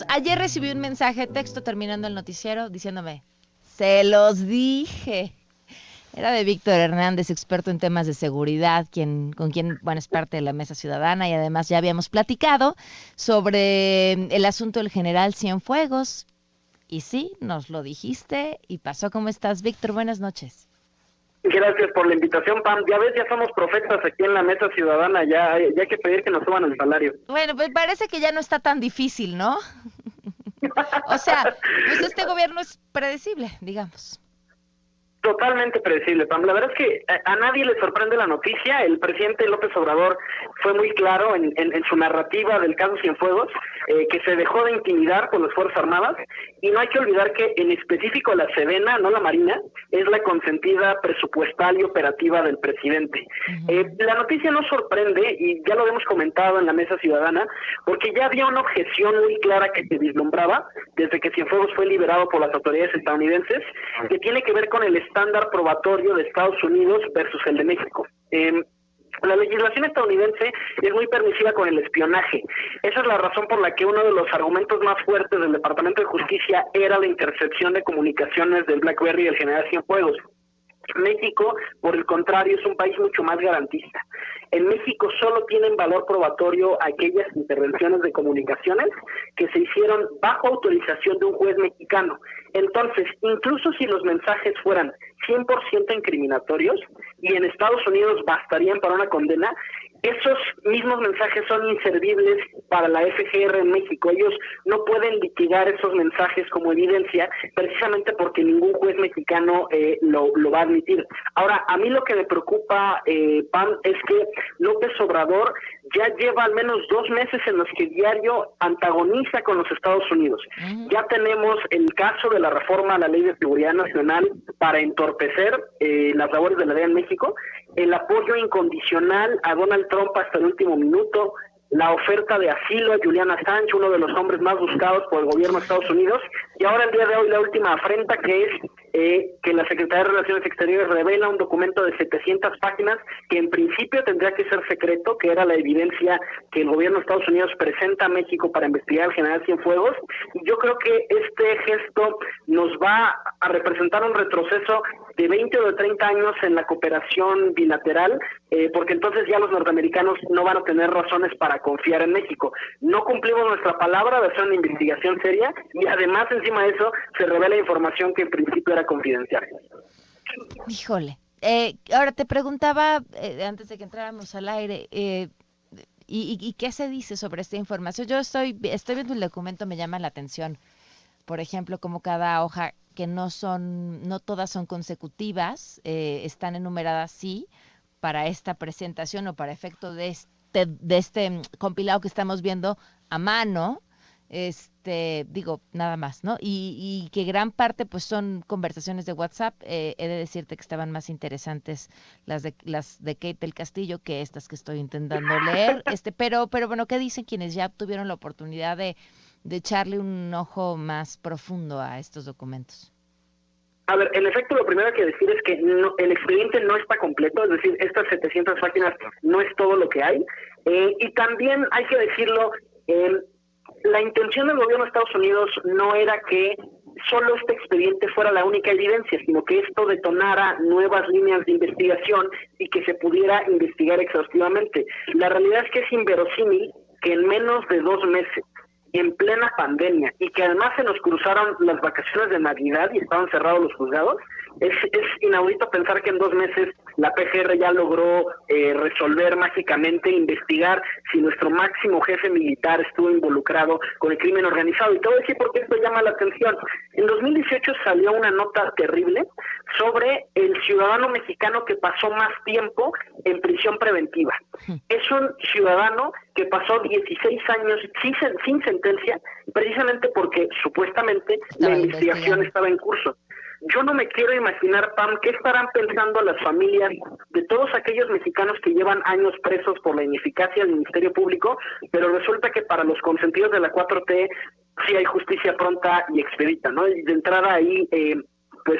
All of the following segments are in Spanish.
Ayer recibí un mensaje de texto terminando el noticiero diciéndome, se los dije. Era de Víctor Hernández, experto en temas de seguridad, con quien, bueno, es parte de la Mesa Ciudadana y además ya habíamos platicado sobre el asunto del general Cienfuegos. Y sí, nos lo dijiste y pasó. ¿Cómo estás, Víctor? Buenas noches. Gracias por la invitación, Pam. Ya ves, ya somos profetas aquí en la Mesa Ciudadana, ya hay que pedir que nos suban el salario. Bueno, pues parece que ya no está tan difícil, ¿no? O sea, pues este gobierno es predecible, digamos. Totalmente predecible, Pam. La verdad es que a nadie le sorprende la noticia. El presidente López Obrador fue muy claro en su narrativa del caso Cienfuegos, que se dejó de intimidar por las Fuerzas Armadas, y no hay que olvidar que en específico la Sedena, no la Marina, es la consentida presupuestal y operativa del presidente. La noticia no sorprende, y ya lo hemos comentado en la Mesa Ciudadana, porque ya había una objeción muy clara que se vislumbraba desde que Cienfuegos fue liberado por las autoridades estadounidenses, que tiene que ver con el estándar probatorio de Estados Unidos versus el de México. La legislación estadounidense es muy permisiva con el espionaje. Esa es la razón por la que uno de los argumentos más fuertes del Departamento de Justicia era la intercepción de comunicaciones del BlackBerry del general Cienfuegos. México, por el contrario, es un país mucho más garantista. En México solo tienen valor probatorio aquellas intervenciones de comunicaciones que se hicieron bajo autorización de un juez mexicano. Entonces, incluso si los mensajes fueran 100% incriminatorios y en Estados Unidos bastarían para una condena, esos mismos mensajes son inservibles para la FGR en México. Ellos no pueden litigar esos mensajes como evidencia precisamente porque ningún juez mexicano lo va a admitir. Ahora, a mí lo que me preocupa, Pam, es que López Obrador ya lleva al menos 2 meses en los que diario antagoniza con los Estados Unidos. Ya tenemos el caso de la reforma a la Ley de Seguridad Nacional para entorpecer las labores de la DEA en México, el apoyo incondicional a Donald Trump hasta el último minuto, la oferta de asilo a Julian Assange, uno de los hombres más buscados por el gobierno de Estados Unidos, y ahora el día de hoy la última afrenta, que es que la Secretaría de Relaciones Exteriores revela un documento de 700 páginas que en principio tendría que ser secreto, que era la evidencia que el gobierno de Estados Unidos presenta a México para investigar al general Cienfuegos, y yo creo que este gesto nos va a representar un retroceso de 20 o de 30 años en la cooperación bilateral, porque entonces ya los norteamericanos no van a tener razones para confiar en México. No cumplimos nuestra palabra de hacer una investigación seria, y además encima de eso se revela información que en principio era confidencial. Híjole. Ahora te preguntaba, antes de que entráramos al aire, ¿y qué se dice sobre esta información? Yo estoy viendo el documento, me llama la atención, por ejemplo, como cada hoja, que no todas son consecutivas, están enumeradas, sí, para esta presentación o para efecto de este compilado que estamos viendo a mano, digo, nada más, ¿no? Y que gran parte pues son conversaciones de WhatsApp. He de decirte que estaban más interesantes las de Kate del Castillo que estas que estoy intentando leer, pero bueno, ¿qué dicen quienes ya tuvieron la oportunidad de echarle un ojo más profundo a estos documentos? A ver, en efecto, lo primero que decir es que el expediente no está completo, es decir, estas 700 páginas no es todo lo que hay, y también hay que decirlo, la intención del gobierno de Estados Unidos no era que solo este expediente fuera la única evidencia, sino que esto detonara nuevas líneas de investigación y que se pudiera investigar exhaustivamente. La realidad es que es inverosímil que en menos de 2 meses, en plena pandemia, y que además se nos cruzaron las vacaciones de Navidad y estaban cerrados los juzgados, es inaudito pensar que en 2 meses la PGR ya logró resolver mágicamente, investigar si nuestro máximo jefe militar estuvo involucrado con el crimen organizado. Y te voy a decir por qué esto llama la atención. En 2018 salió una nota terrible sobre el ciudadano mexicano que pasó más tiempo en prisión preventiva. Es un ciudadano que pasó 16 años sin sentencia, precisamente porque supuestamente la investigación estaba en curso. Yo no me quiero imaginar, Pam, qué estarán pensando las familias de todos aquellos mexicanos que llevan años presos por la ineficacia del Ministerio Público, pero resulta que para los consentidos de la 4T sí hay justicia pronta y expedita, ¿no? Y de entrada ahí pues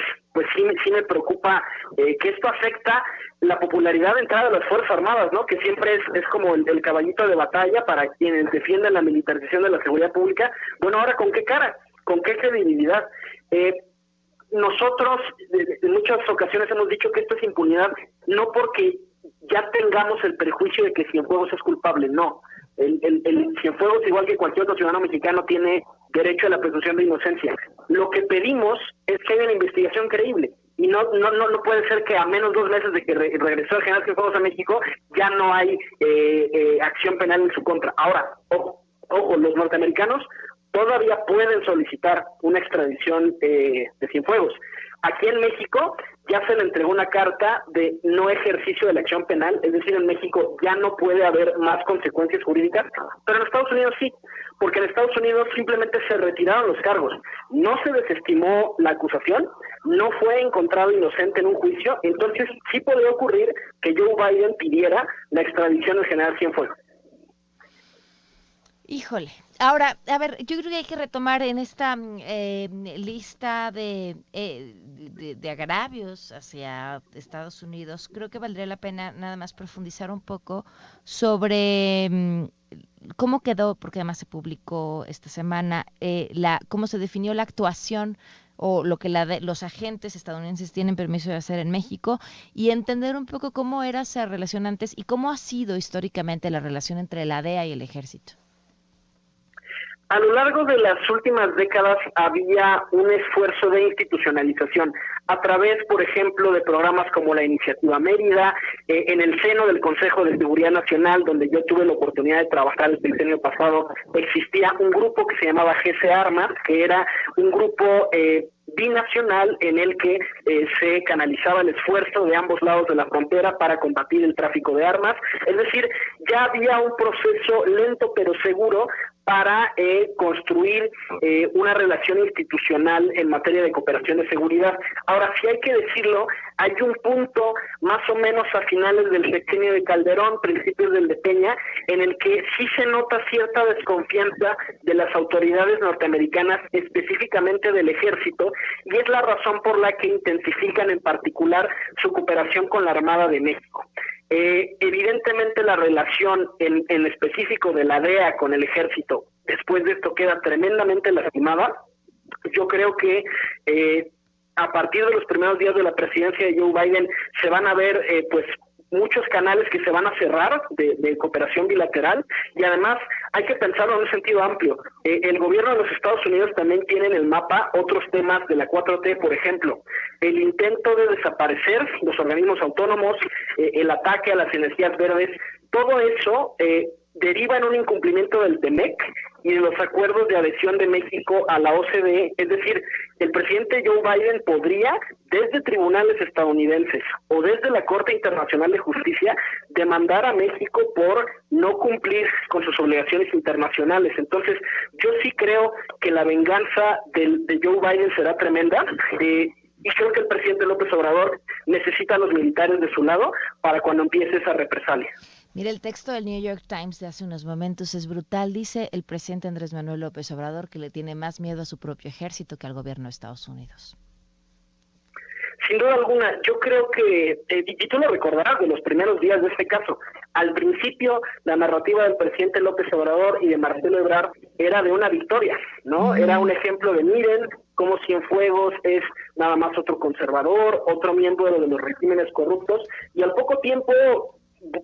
sí me preocupa que esto afecta la popularidad de entrada de las Fuerzas Armadas, ¿no? Que siempre es como el caballito de batalla para quienes defienden la militarización de la seguridad pública. Bueno, ahora, ¿con qué cara? ¿Con qué credibilidad? Nosotros en muchas ocasiones hemos dicho que esto es impunidad, no porque ya tengamos el prejuicio de que Cienfuegos es culpable, no. El Cienfuegos, igual que cualquier otro ciudadano mexicano, tiene derecho a la presunción de inocencia. Lo que pedimos es que haya una investigación creíble. Y no puede ser que a menos 2 meses de que regresó el general Cienfuegos a México ya no hay acción penal en su contra. Ahora, ojo, los norteamericanos todavía pueden solicitar una extradición de Cienfuegos. Aquí en México ya se le entregó una carta de no ejercicio de la acción penal, es decir, en México ya no puede haber más consecuencias jurídicas, pero en Estados Unidos sí, porque en Estados Unidos simplemente se retiraron los cargos, no se desestimó la acusación, no fue encontrado inocente en un juicio, entonces sí podría ocurrir que Joe Biden pidiera la extradición del general Cienfuegos. Híjole. Ahora, a ver, yo creo que hay que retomar en esta lista de agravios hacia Estados Unidos. Creo que valdría la pena nada más profundizar un poco sobre cómo quedó, porque además se publicó esta semana, cómo se definió la actuación o lo que los agentes estadounidenses tienen permiso de hacer en México, y entender un poco cómo era esa relación antes y cómo ha sido históricamente la relación entre la DEA y el ejército. A lo largo de las últimas décadas había un esfuerzo de institucionalización a través, por ejemplo, de programas como la Iniciativa Mérida, en el seno del Consejo de Seguridad Nacional, donde yo tuve la oportunidad de trabajar el sexenio pasado, existía un grupo que se llamaba GC Armas, que era un grupo binacional en el que se canalizaba el esfuerzo de ambos lados de la frontera para combatir el tráfico de armas. Es decir, ya había un proceso lento pero seguro para construir una relación institucional en materia de cooperación de seguridad. Ahora, sí hay que decirlo, hay un punto más o menos a finales del sexenio de Calderón, principios del de Peña, en el que sí se nota cierta desconfianza de las autoridades norteamericanas, específicamente del ejército, y es la razón por la que intensifican en particular su cooperación con la Armada de México. Evidentemente la relación en específico de la DEA con el ejército después de esto queda tremendamente lastimada. Yo creo que a partir de los primeros días de la presidencia de Joe Biden se van a ver pues muchos canales que se van a cerrar de cooperación bilateral, y además hay que pensarlo en un sentido amplio. El gobierno de los Estados Unidos también tiene en el mapa otros temas de la 4T, por ejemplo, el intento de desaparecer los organismos autónomos, el ataque a las energías verdes, todo eso deriva en un incumplimiento del TEMEC y de los acuerdos de adhesión de México a la OCDE. Es decir, el presidente Joe Biden podría, desde tribunales estadounidenses o desde la Corte Internacional de Justicia, demandar a México por no cumplir con sus obligaciones internacionales. Entonces, yo sí creo que la venganza de Joe Biden será tremenda, y creo que el presidente López Obrador necesita a los militares de su lado para cuando empiece esa represalia. Mira, el texto del New York Times de hace unos momentos es brutal. Dice el presidente Andrés Manuel López Obrador que le tiene más miedo a su propio ejército que al gobierno de Estados Unidos. Sin duda alguna, yo creo que, y tú lo recordarás de los primeros días de este caso, al principio la narrativa del presidente López Obrador y de Marcelo Ebrard era de una victoria, ¿no? Era un ejemplo de miren cómo Cienfuegos es nada más otro conservador, otro miembro de los regímenes corruptos, y al poco tiempo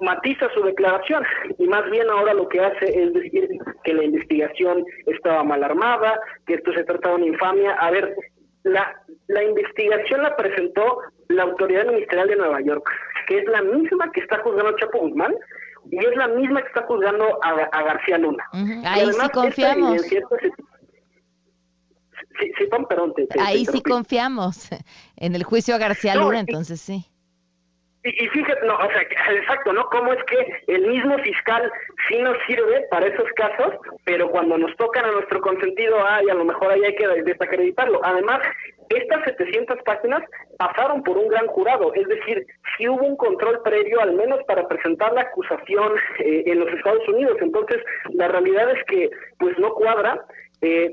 matiza su declaración y más bien ahora lo que hace es decir que la investigación estaba mal armada, que esto se trata de una infamia. A ver, la investigación la presentó la Autoridad Ministerial de Nueva York, que es la misma que está juzgando a Chapo Guzmán y es la misma que está juzgando a García Luna. Ahí además, sí confiamos. Ahí sí confiamos en el juicio a García Luna, entonces sí. Y fíjate, no, o sea, exacto, ¿no? Cómo es que el mismo fiscal sí nos sirve para esos casos, pero cuando nos tocan a nuestro consentido, a lo mejor ahí hay que desacreditarlo. Además, estas 700 páginas pasaron por un gran jurado, es decir, sí hubo un control previo, al menos para presentar la acusación en los Estados Unidos. Entonces, la realidad es que, pues, no cuadra.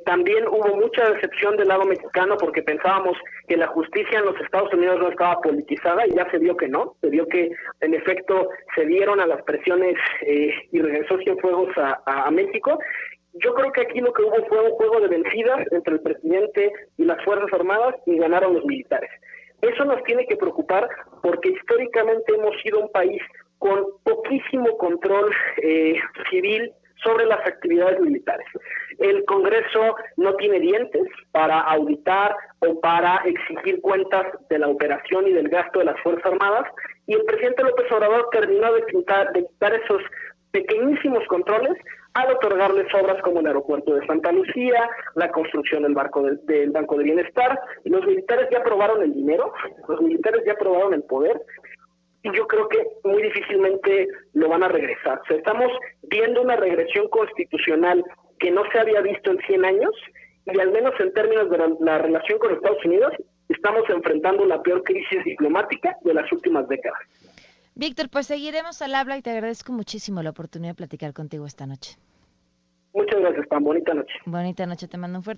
También hubo mucha decepción del lado mexicano porque pensábamos que la justicia en los Estados Unidos no estaba politizada y ya se vio que no, se vio que en efecto se dieron a las presiones y regresó Cienfuegos a México. Yo creo que aquí lo que hubo fue un juego de vencidas entre el presidente y las Fuerzas Armadas y ganaron los militares. Eso nos tiene que preocupar porque históricamente hemos sido un país con poquísimo control civil sobre las actividades militares. El Congreso no tiene dientes para auditar o para exigir cuentas de la operación y del gasto de las Fuerzas Armadas, y el presidente López Obrador terminó de quitar esos pequeñísimos controles al otorgarles obras como el aeropuerto de Santa Lucía, la construcción del Banco de Bienestar. Los militares ya aprobaron el dinero, los militares ya aprobaron el poder, y yo creo que muy difícilmente lo van a regresar. O sea, estamos viendo una regresión constitucional que no se había visto en 100 años, y al menos en términos de la relación con Estados Unidos, estamos enfrentando la peor crisis diplomática de las últimas décadas. Víctor, pues seguiremos al habla y te agradezco muchísimo la oportunidad de platicar contigo esta noche. Muchas gracias, Pam. Bonita noche. Bonita noche, te mando un fuerte